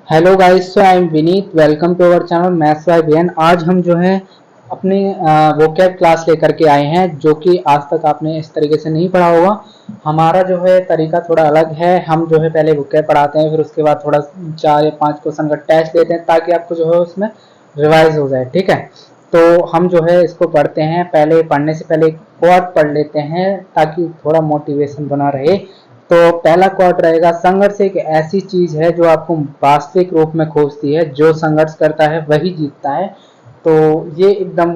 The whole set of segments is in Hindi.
Hello guys, so I am Vineet. Welcome to our channel maths by V N. आज हम जो है अपनी वोकैब क्लास लेकर के आए हैं, जो कि आज तक आपने इस तरीके से नहीं पढ़ा होगा। हमारा जो है तरीका थोड़ा अलग है। हम जो है पहले वोकैब पढ़ाते हैं, फिर उसके बाद थोड़ा 4 या 5 क्वेश्चन का टेस्ट देते हैं, ताकि आपको जो है उसमें रिवाइज हो जाए। ठीक है, तो हम जो है इसको पढ़ते हैं। पहले पढ़ने से पहले कोट पढ़ लेते हैं, ताकि थोड़ा मोटिवेशन बना रहे। तो पहला क्वार्ट रहेगा, संघर्ष एक ऐसी चीज है जो आपको वास्तविक रूप में खोजती है। जो संघर्ष करता है वही जीतता है। तो ये एकदम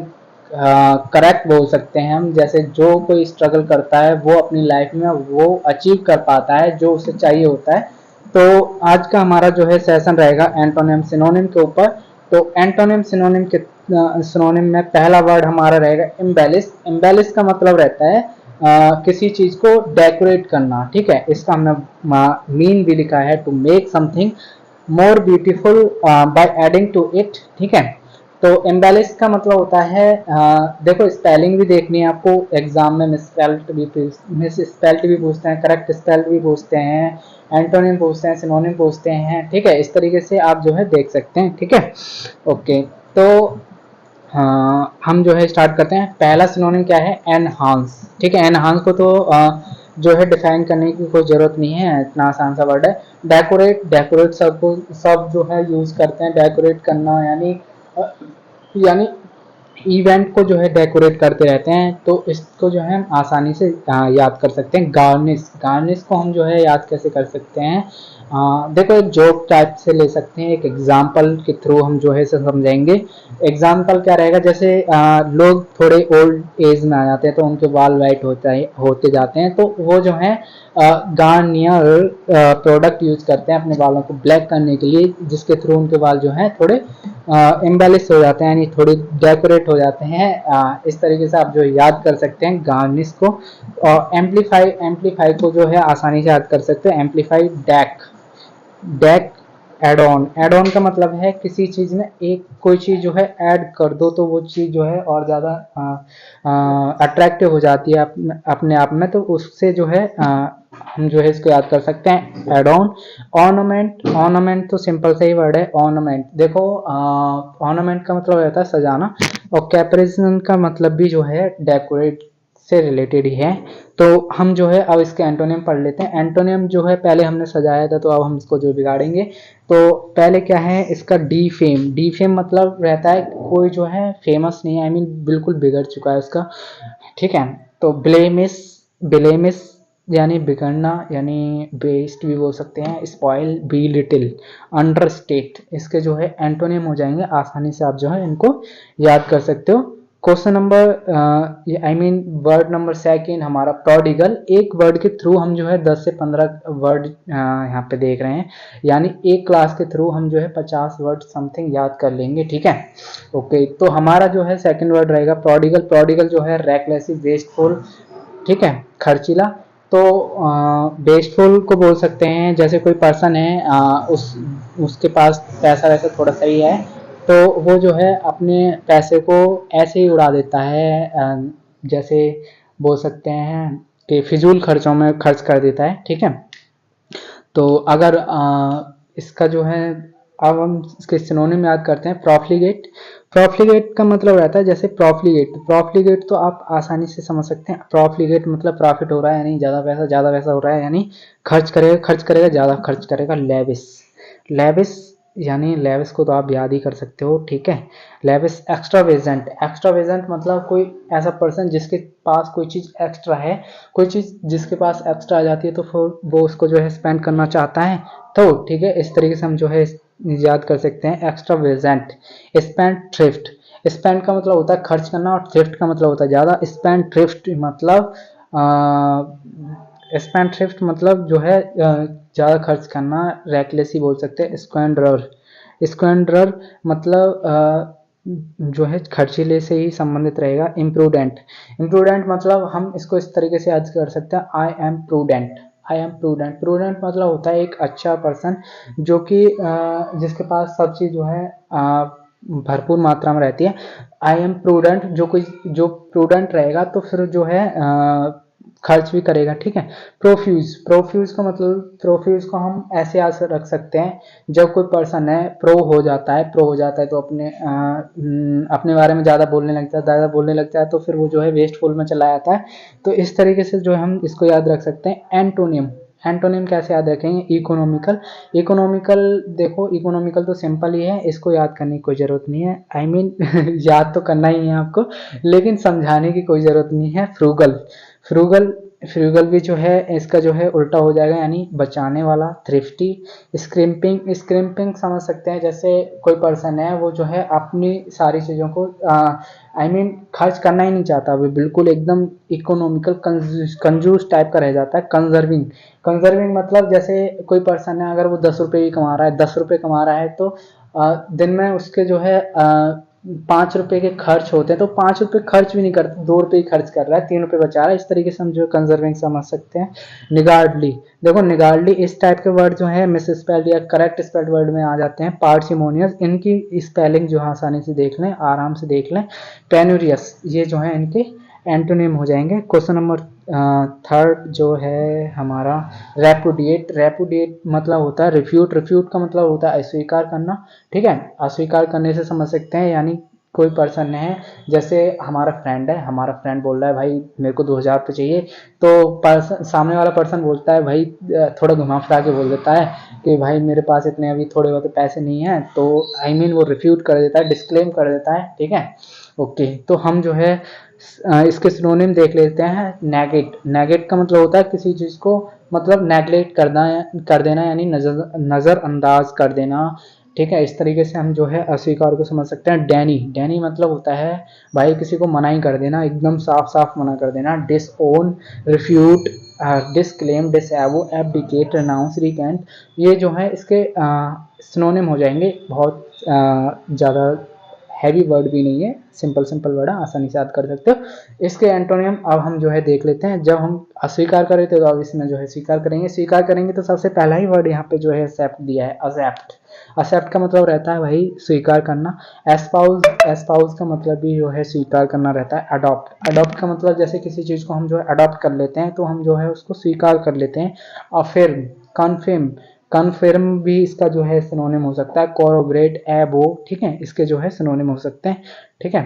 करेक्ट बोल सकते हैं हम। जैसे जो कोई स्ट्रगल करता है वो अपनी लाइफ में वो अचीव कर पाता है जो उसे चाहिए होता है। तो आज का हमारा जो है सेशन रहेगा एंटोनिम सिनोनिम के ऊपर। तो एंटोनिम सिनोनिम के सिनोनिम में पहला वर्ड हमारा रहेगा इम्बेलिश। इम्बेलिश का मतलब रहता है किसी चीज को डेकोरेट करना। ठीक है, इसका हमने मीन भी लिखा है, to make something more beautiful by adding to it. ठीक है, तो एम्बेलिश का मतलब होता है देखो स्पेलिंग भी देखनी है आपको। एग्जाम में मिस स्पेल्ट भी पूछते हैं, करेक्ट स्पेल्ट भी पूछते हैं, एंटोनिम पूछते हैं, सिनोनिम पूछते हैं। ठीक है, इस तरीके से आप जो है देख सकते हैं। ठीक है, ओके। तो हाँ, हम जो है स्टार्ट करते हैं। पहला सिनोनिम क्या है? एनहांस। ठीक है, एनहांस को तो जो है डिफाइन करने की कोई जरूरत नहीं है, इतना आसान सा वर्ड है। डेकोरेट, डेकोरेट सबको सब जो है यूज करते हैं। डेकोरेट करना यानी यानी इवेंट को जो है डेकोरेट करते रहते हैं। तो इसको जो है हम आसानी से याद कर सकते हैं। गार्निश, गार्निश को हम जो है याद कैसे कर सकते हैं? देखो एक जोक टाइप से ले सकते हैं, एक एग्जाम्पल के थ्रू हम जो है इसे समझेंगे। एग्जाम्पल क्या रहेगा? जैसे लोग थोड़े ओल्ड एज में आ जाते हैं, तो उनके बाल वाइट होते जाते हैं, तो वो जो है गार्नियर प्रोडक्ट यूज करते हैं अपने बालों को ब्लैक करने के लिए, जिसके थ्रू उनके बाल जो है थोड़े एम्बेलिश हो जाते हैं, यानी थोड़े डेकोरेट हो जाते हैं। इस तरीके से आप जो याद कर सकते हैं गार्निश को। और एम्पलीफाई, एम्पलीफाई को जो है आसानी से याद कर सकते हैं। एम्पलीफाई डैक, डैक एड ऑन। एड ऑन का मतलब है किसी चीज में एक कोई चीज जो है ऐड कर दो, तो वो चीज जो है और ज्यादा अट्रैक्टिव हो जाती है अपने आप में। तो उससे जो है हम जो है इसको याद कर सकते हैं, एड ऑन। ऑर्नामेंट, ऑर्नामेंट तो सिंपल से ही वर्ड है। ऑर्नामेंट देखो, ऑर्नामेंट का मतलब रहता है सजाना, और कैप्रिजन का मतलब भी जो है डेकोरेट से रिलेटेड ही है। तो हम जो है अब इसके एंटोनियम पढ़ लेते हैं। एंटोनियम जो है पहले हमने सजाया था, तो अब हम इसको जो बिगाड़ेंगे। तो पहले क्या है इसका? D fame. डी फेम मतलब रहता है कोई जो है फेमस नहीं है, आई मीन बिल्कुल बिगड़ चुका है उसका। ठीक है, तो ब्लेमिस, ब्लेमिस यानी बिगड़ना, यानी बेस्ट भी बोल सकते हैं। Spoil, be little, under state, इसके जो है एंटोनियम हो जाएंगे। आसानी से आप जो है इनको याद कर सकते हो। Question number I mean word number second हमारा प्रोडिगल। एक वर्ड के थ्रू हम जो है 10 से 15 वर्ड यहाँ पे देख रहे हैं, यानी एक क्लास के थ्रू हम जो है 50 वर्ड समथिंग याद कर लेंगे। ठीक है, ओके। तो हमारा जो है सेकंड वर्ड रहेगा प्रोडिगल। प्रोडिगल जो है रेकलेसली वेस्टफुल। ठीक है, खर्चीला। तो वेस्टफुल को बोल सकते हैं, जैसे कोई पर्सन है उसके पास पैसा वैसा थोड़ा सही है, तो वो जो है अपने पैसे को ऐसे ही उड़ा देता है। जैसे बोल सकते हैं कि फिजूल खर्चों में खर्च कर देता है। ठीक है, तो अगर इसका जो है अब हम इसके सिनोनिम याद करते हैं। प्रॉफ्लिगेट, प्रॉफ्लिगेट का मतलब रहता है जैसे प्रॉफ्लिगेट, प्रॉफ्लिगेट तो आप आसानी से समझ सकते हैं। प्रॉफ्लिगेट मतलब प्रॉफिट हो रहा है, यानी ज़्यादा पैसा हो रहा है, यानी खर्च करेगा, ज़्यादा खर्च करेगा। लेविस, लेविस यानी लेविस को तो आप याद ही कर सकते हो। ठीक है, लेविस। एक्स्ट्रावेजेंट, एक्स्ट्रावेजेंट मतलब कोई ऐसा पर्सन जिसके पास कोई चीज़ एक्स्ट्रा है, कोई चीज़ जिसके पास एक्स्ट्रा आ जाती है, तो फिर वो उसको जो है स्पेंड करना चाहता है। तो ठीक है, इस तरीके से हम जो है याद कर सकते हैं एक्स्ट्रावेजेंट। स्पेंड, थ्रिफ्ट, स्पेंड का मतलब होता है खर्च करना, और थ्रिफ्ट का मतलब होता है ज़्यादा। स्पेंड थ्रिफ्ट मतलब स्पेंड थ्रिफ्ट मतलब जो है ज़्यादा खर्च करना, रेकलेस ही बोल सकते हैं। स्क्वेंडरर, स्क्वेंडरर मतलब जो है खर्चीले से ही संबंधित रहेगा। इम्प्रूडेंट, इम्प्रूडेंट मतलब हम इसको इस तरीके से याद कर सकते हैं, I am prudent. I am prudent, prudent मतलब होता है एक अच्छा पर्सन, जो कि जिसके पास सब चीज़ जो है भरपूर मात्रा में रहती है। आई एम प्रूडेंट, जो कोई जो प्रूडेंट रहेगा तो फिर जो है खर्च भी करेगा, ठीक है। प्रोफ्यूज, प्रोफ्यूज का मतलब, प्रोफ्यूज को हम ऐसे रख सकते हैं, जब कोई पर्सन है प्रो हो जाता है, प्रो हो जाता है तो अपने बारे में ज़्यादा बोलने लगता है, ज़्यादा बोलने लगता है तो फिर वो जो है वेस्टफुल में चला जाता है। तो इस तरीके से जो हम इसको याद रख सकते हैं। एंटोनियम, एंटोनियम कैसे याद रखेंगे? इकोनॉमिकल, इकोनॉमिकल देखो इकोनॉमिकल तो सिंपल ही है, इसको याद करने की कोई ज़रूरत नहीं है, आई मीन याद तो करना ही है आपको, लेकिन समझाने की कोई ज़रूरत नहीं है। फ्रूगल, फ्रूगल, फ्रूगल भी जो है इसका जो है उल्टा हो जाएगा, यानी बचाने वाला। थ्रिफ्टी, स्क्रिम्पिंग, स्क्रिम्पिंग समझ सकते हैं, जैसे कोई पर्सन है वो जो है अपनी सारी चीज़ों को आई मीन खर्च करना ही नहीं चाहता, वो बिल्कुल एकदम इकोनॉमिकल कंजूस टाइप का रह जाता है। कंजर्विंग, कंजर्विंग मतलब जैसे कोई पर्सन है, अगर वो 10 रुपये ही कमा रहा है, 10 रुपये कमा रहा है तो दिन में उसके जो है 5 रुपये के खर्च होते हैं, तो 5 रुपये खर्च भी नहीं करते, 2 रुपये ही खर्च कर रहा है, 3 रुपये बचा रहा है, इस तरीके से हम जो कंजर्विंग समझ सकते हैं। निगार्डली, देखो निगार्डली इस टाइप के वर्ड जो है मिस स्पेल्ड या करेक्ट स्पेल्ड वर्ड में आ जाते हैं। पार्सिमोनियस, इनकी स्पेलिंग जो है आसानी से देख लें, आराम से देख लें। पेनुरियस, ये जो है इनके एंटोनिम हो जाएंगे। क्वेश्चन नंबर थर्ड जो है हमारा रेपुडिएट, रेपुडिएट मतलब होता है रिफ्यूट, रिफ्यूट का मतलब होता है अस्वीकार करना, ठीक है। अस्वीकार करने से समझ सकते हैं, यानी कोई पर्सन है, जैसे हमारा फ्रेंड है, हमारा फ्रेंड बोल रहा है भाई मेरे को 2000 रुपये चाहिए, तो पर्सन, सामने वाला पर्सन बोलता है भाई, थोड़ा घुमा फिरा के बोल देता है कि भाई मेरे पास इतने अभी थोड़े बहुत पैसे नहीं हैं, तो आई मीन वो रिफ्यूट कर देता है, डिस्क्लेम कर देता है, ठीक है। ओके, तो हम जो है इसके सिनोनिम देख लेते हैं। नेगेट, नेगेट का मतलब होता है किसी चीज़ को मतलब नेगलेक्ट कर देना, यानी नज़रअंदाज कर देना, ठीक है। इस तरीके से हम जो है अस्वीकार को समझ सकते हैं। डैनी, डैनी मतलब होता है भाई किसी को मना ही कर देना, एकदम साफ साफ मना कर देना। डिसओन, रिफ्यूट, डिसक्लेम, डिसएवो, एब्डिकेट, रेनाउंस, रिकेंट, ये जो है इसके सिनोनिम हो जाएंगे। बहुत ज़्यादा हैवी वर्ड भी नहीं है, सिंपल सिंपल वर्ड है, आसानी से याद कर सकते हो। इसके एंटोनियम अब हम जो है देख लेते हैं। जब हम अस्वीकार कर रहे थे तो अब इसमें जो है स्वीकार करेंगे, स्वीकार करेंगे तो सबसे पहला ही वर्ड यहाँ पे जो है एक्सेप्ट दिया है, असेप्ट। असेप्ट का मतलब रहता है भाई स्वीकार करना। एस्पाउज, एस्पाउज का मतलब भी जो है स्वीकार करना रहता है। अडॉप्ट, अडॉप्ट का मतलब जैसे किसी चीज़ को हम जो है अडॉप्ट कर लेते हैं तो हम जो है उसको स्वीकार कर लेते हैं। अफिर्म, कन्फर्म, कन्फर्म भी इसका जो है सिनोनिम हो सकता है। कोरोबरेट, एबो, ठीक है, इसके जो है सिनोनिम हो सकते हैं, ठीक है।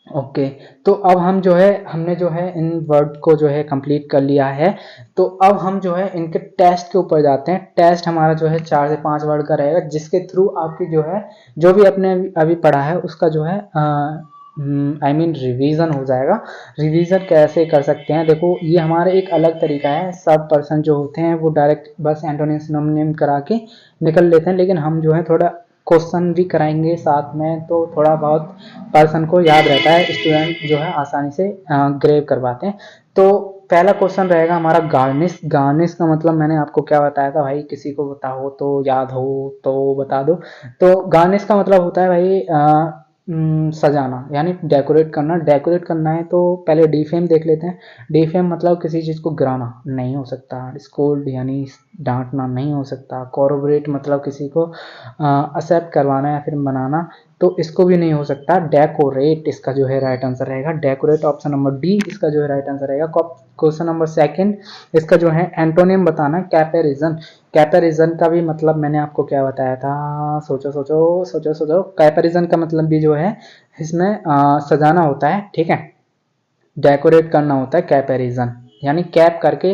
ओके, तो अब हम जो है हमने जो है इन वर्ड को जो है कंप्लीट कर लिया है, तो अब हम जो है इनके टेस्ट के ऊपर जाते हैं। टेस्ट हमारा जो है 4 से 5 वर्ड का रहेगा, जिसके थ्रू आपकी जो है जो भी अपने अभी पढ़ा है उसका जो है आई मीन रिवीजन हो जाएगा। रिवीजन कैसे कर सकते हैं, देखो ये हमारे एक अलग तरीका है। सब पर्सन जो होते हैं वो डायरेक्ट बस एंटोनिम सिनोनिम करा के निकल लेते हैं, लेकिन हम जो है थोड़ा क्वेश्चन भी कराएंगे साथ में, तो थोड़ा बहुत पर्सन को याद रहता है, स्टूडेंट जो है आसानी से ग्रेव करवाते हैं। तो पहला क्वेश्चन रहेगा हमारा गार्निश। गार्निश का मतलब मैंने आपको क्या बताया था भाई, किसी को बताओ तो याद हो तो बता दो। तो गार्निश का मतलब होता है भाई सजाना, यानी डेकोरेट करना। डेकोरेट करना है तो पहले डीफेम देख लेते हैं। डीफेम मतलब किसी चीज़ को गिराना नहीं हो सकता। स्कोल्ड यानी डांटना नहीं हो सकता। कोरोबरेट मतलब किसी को एक्सेप्ट करवाना या फिर मनाना, तो इसको भी नहीं हो सकता। डेकोरेट इसका जो है राइट आंसर रहेगा, डेकोरेट ऑप्शन नंबर डी इसका जो है राइट आंसर रहेगा। क्वेश्चन नंबर सेकंड, इसका जो है एंटोनिम बताना। कैपेरिजन, कैपेरिजन का भी मतलब मैंने आपको क्या बताया था, सोचो सोचो सोचो सोचो। कैपेरिजन का मतलब भी जो है इसमें सजाना होता है, ठीक है, डेकोरेट करना होता है कैपेरिजन, यानी कैप करके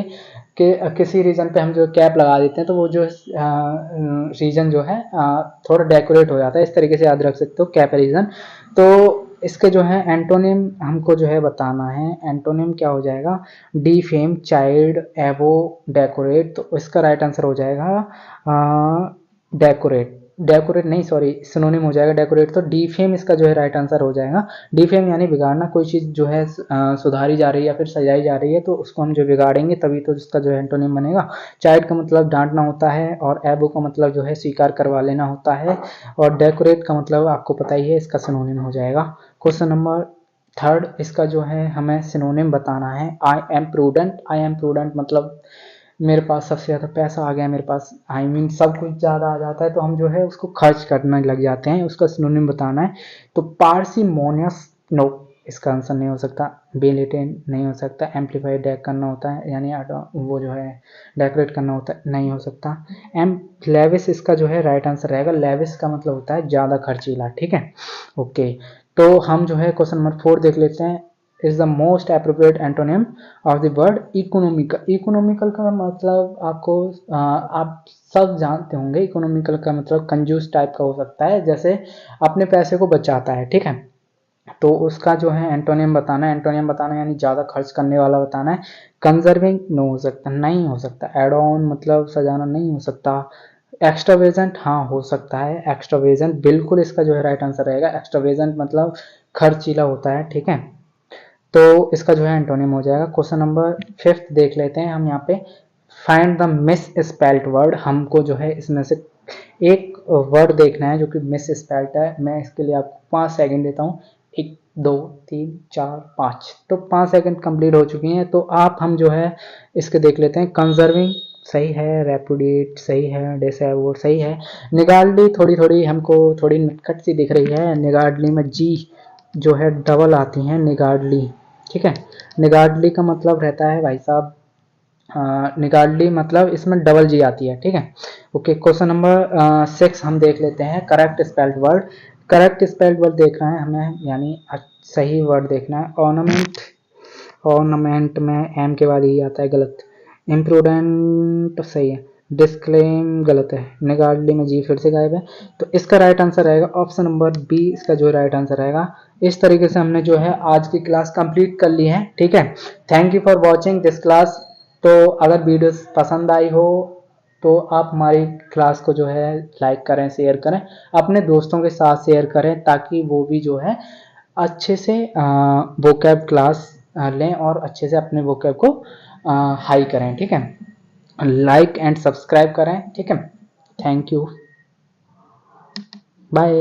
कि किसी रीजन पे हम जो कैप लगा देते हैं तो वो जो रीजन जो है थोड़ा डेकोरेट हो जाता है, इस तरीके से याद रख सकते हो कैपेरिजन। तो इसके जो है एंटोनिम हमको जो है बताना है। एंटोनिम क्या हो जाएगा, डी फेम, चाइल्ड, एवो, डेकोरेट, तो इसका राइट आंसर हो जाएगा डेकोरेट। डेकोरेट नहीं, सॉरी, सिनोनिम हो जाएगा डेकोरेट, तो डीफेम इसका जो है राइट आंसर हो जाएगा। डीफेम यानी बिगाड़ना, कोई चीज़ जो है सुधारी जा रही है या फिर सजाई जा रही है तो उसको हम जो बिगाड़ेंगे तभी तो इसका जो है एंटोनिम बनेगा। चाइल्ड का मतलब डांटना होता है, और एबो का मतलब जो है स्वीकार करवा लेना होता है, और डेकोरेट का मतलब आपको पता ही है, इसका सिनोनिम हो जाएगा। क्वेश्चन नंबर थर्ड, इसका जो है हमें सिनोनिम बताना है। I am prudent, I am prudent मतलब मेरे पास सबसे ज़्यादा पैसा आ गया, मेरे पास आई मीन सब कुछ ज़्यादा आ जाता है तो हम जो है उसको खर्च करने लग जाते हैं, उसका सिनोनिम बताना है। तो पार्सिमोनियस, नो, इसका आंसर नहीं हो सकता। बिलिटेन नहीं हो सकता। एम्पलीफाई डेक करना होता है, यानी वो जो है डेकोरेट करना होता है, नहीं हो सकता। लेविस इसका जो है राइट आंसर रहेगा। लेविस का मतलब होता है ज़्यादा खर्चीला, ठीक है। ओके, तो हम जो है क्वेश्चन नंबर 4 देख लेते हैं। Is the most appropriate antonym of the word economical. Economical का मतलब आपको आप सब जानते होंगे। इकोनॉमिकल का मतलब कंजूस टाइप का हो सकता है, जैसे अपने पैसे को बचाता है, ठीक है। तो उसका जो है एंटोनियम बताना है। एंटोनियम बताना यानी ज़्यादा खर्च करने वाला बताना है। कंजर्विंग नो हो सकता, नहीं हो सकता। एड ऑन मतलब सजाना, नहीं हो सकता। एक्स्ट्रावेजेंट हाँ हो सकता है। एक्स्ट्रावेजेंट बिल्कुल इसका जो है राइट आंसर रहेगा। एक्स्ट्रावेजेंट मतलब खर्चीला होता है, ठीक है। तो इसका जो है एंटोनियम हो जाएगा। क्वेश्चन नंबर 5 देख लेते हैं हम यहाँ पे। Find the miss spelt word. हमको जो है इसमें से एक वर्ड देखना है जो कि मिस स्पेल्ट है। मैं इसके लिए आपको 5 सेकंड देता हूँ। 1 2 3 4 5। तो 5 सेकंड कंप्लीट हो चुकी हैं। तो आप हम जो है इसके देख लेते हैं। कंजर्विंग सही है। रेपुडिएट सही है। डिसएवोर्ड सही है। निगार्डली थोड़ी थोड़ी हमको थोड़ी नटखट सी दिख रही है। निगार्डली में जी जो है डबल आती हैं। निगार्डली, ठीक है। निगार्डली का मतलब रहता है भाई साहब, निगार्डली मतलब इसमें डबल जी आती है, ठीक है। ओके, क्वेश्चन नंबर 6 हम देख लेते हैं। Correct spelled word. Correct spelled word देख रहे हैं हमें, यानी सही वर्ड देखना है। ऑर्नामेंट, ऑर्नामेंट में एम के बाद ही आता है, गलत। इम्प्रूडेंट सही है। डिस्क्लेम गलत है। निगार्डली में जी फिर से गायब है। तो इसका राइट आंसर रहेगा ऑप्शन नंबर बी। इसका जो राइट आंसर रहेगा। इस तरीके से हमने जो है आज की क्लास कंप्लीट कर ली है, ठीक है। Thank you for watching this class. तो अगर वीडियोस पसंद आई हो तो आप हमारी क्लास को जो है लाइक करें, शेयर करें, अपने दोस्तों के साथ शेयर करें, ताकि वो भी जो है अच्छे से वोकैब क्लास लें और अच्छे से अपने वोकैब को हाई करें, ठीक है। लाइक एंड सब्सक्राइब करें, ठीक है। Thank you, bye.